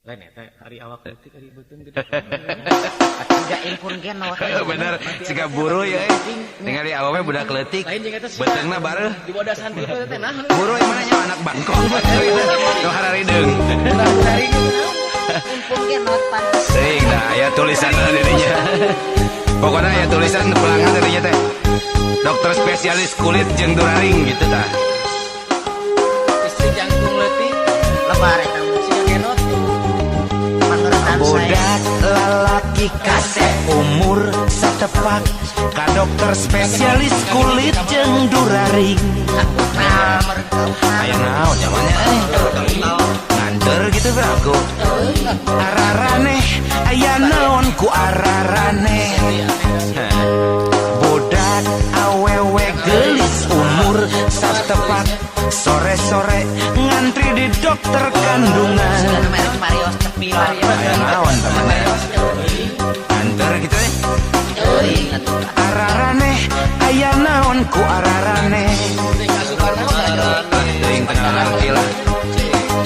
Lain eta hari awak leutik hari beuteung gede. Tidak impun gen Bener, siga buru ya. Ningali awalnya budak leutik. Beteungna bareuh. Di bodasan itu teh nah. Buru yang mana nya anak Bangkok. Nu hararideung. impun gen pan. Seuing da aya tulisan dirinya. Pokoknya aya tulisan pelanggan dirinya teh. Dokter spesialis kulit jeung duraring gitu tah. Istri jantung leutik Lebar eta siga genot. Budak lalaki kase umur satepak ka dokter spesialis kulit jeung duraring. Aya naon zamannya nganter gitu beraku. Ararane aya naon ku ararane. Budak awewe gelis umur satepak sore-sore ngantri di dokter kandungan. Aya naon teman antar gitu ararane aya naon ku ararane teuing kenalan gila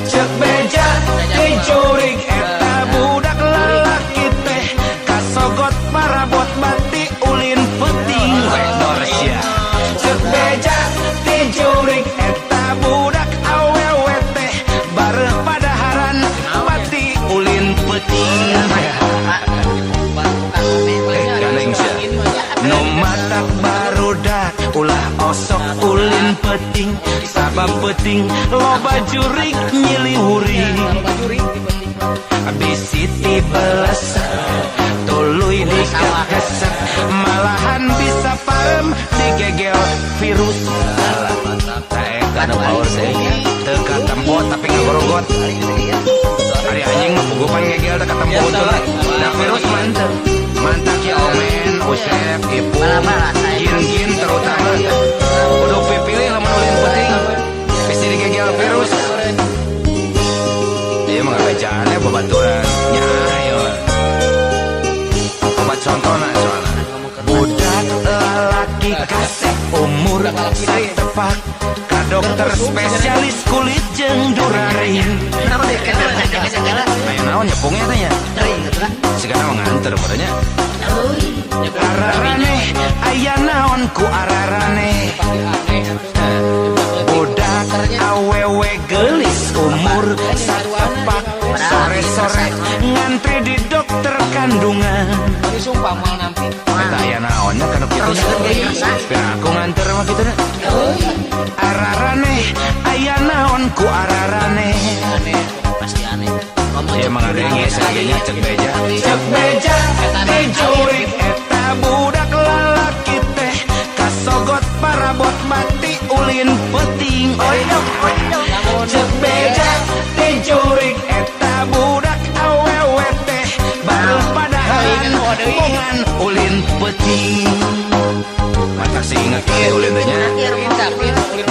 ceuk beja teh jurig eta budak lalaki teh kasogot parabot bati ulin peuting wedor sia ceuk beja teh jurig eta budak awewe teh bareuh padaharan bati ulin peuting galeng sia nu matak barudak ulah osok ulin peuting sabab peuting loba jurig nyiliwuri bisi tibeles tuluy dikakeset malahan bisa parem digegel virus eta nu power seuing teu katempo tapi ngagorogot ari anjing mah pugupan ngegel teh katempo da virus mantep mantak ya omen usep ipu gin terutama kudu pipilih lamun ulin peuting bisi digegel virus ieu mah ngabejaan babaturan nya ayo obat contohna soalna budak lalaki kase umur satepak ka dokter spesialis kulit jeung duraring aya naon nyepungnya teh nya sigana mah nganter padanya ararane aya naon ku ararane budak awewe gelis umur satepak sore-sore ngantri di dokter kandungan disumpah moal nampi. eta aya naonnya kana kitu nya aku nganter mah kitu na ararane aya naon ku ararane Pasti aneh. ieu mah ngadenge sagenya ceuk beja teh jurig eta budak lalaki teh kasogot parabot bati ulin peuting ceuk beja teh jurig eta budak awewe teh bareuh padaharan hubungan ulin peuting matak singa kieu ulin teh nya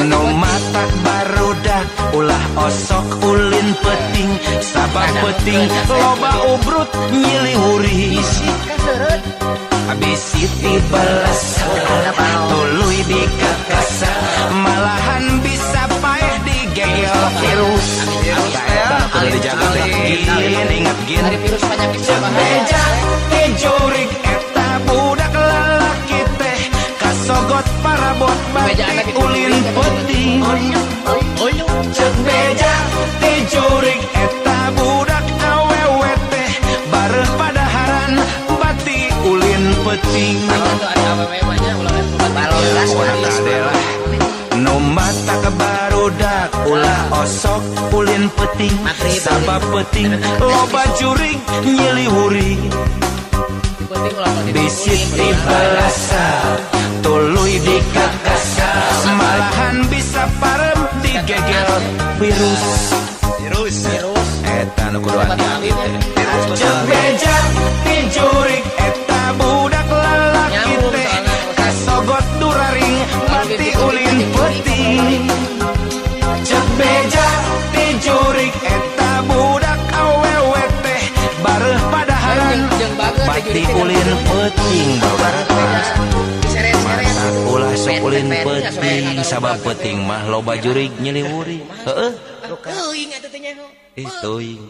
nu matak barudak ulah osok ulin peuting sabab peuting loba ubrut nyiliwuri bisi tibeles tuluy dikakasa malahan bisa paeh digegel virus eta kudu dijaga teh gin ingat gin Virus penyakit beja teh jurig eta budak lalaki teh kasogot parabot bati ulin peuting ceuk beja teh jurig eta budak awewe teh bareuh padaharan bati ulin peuting nu matak barudak ulah osok ulin peuting sabab peuting loba jurig nyiliwuri bisi tibalasa tuluy dikakasa malahan bisa parem digegel virus eta nu kudu hati-hati teh ceuk beja teh jurig eta budak lalaki teh kasogot duraring mati ulin peuting ceuk beja teh jurig eta budak awewe teh bareuh padaharan bati ulin peuting babaras ulah sok ulin peuting sabab peuting mah loba jurig nyiliwuri heueuh Teuing eta teh nya. teuing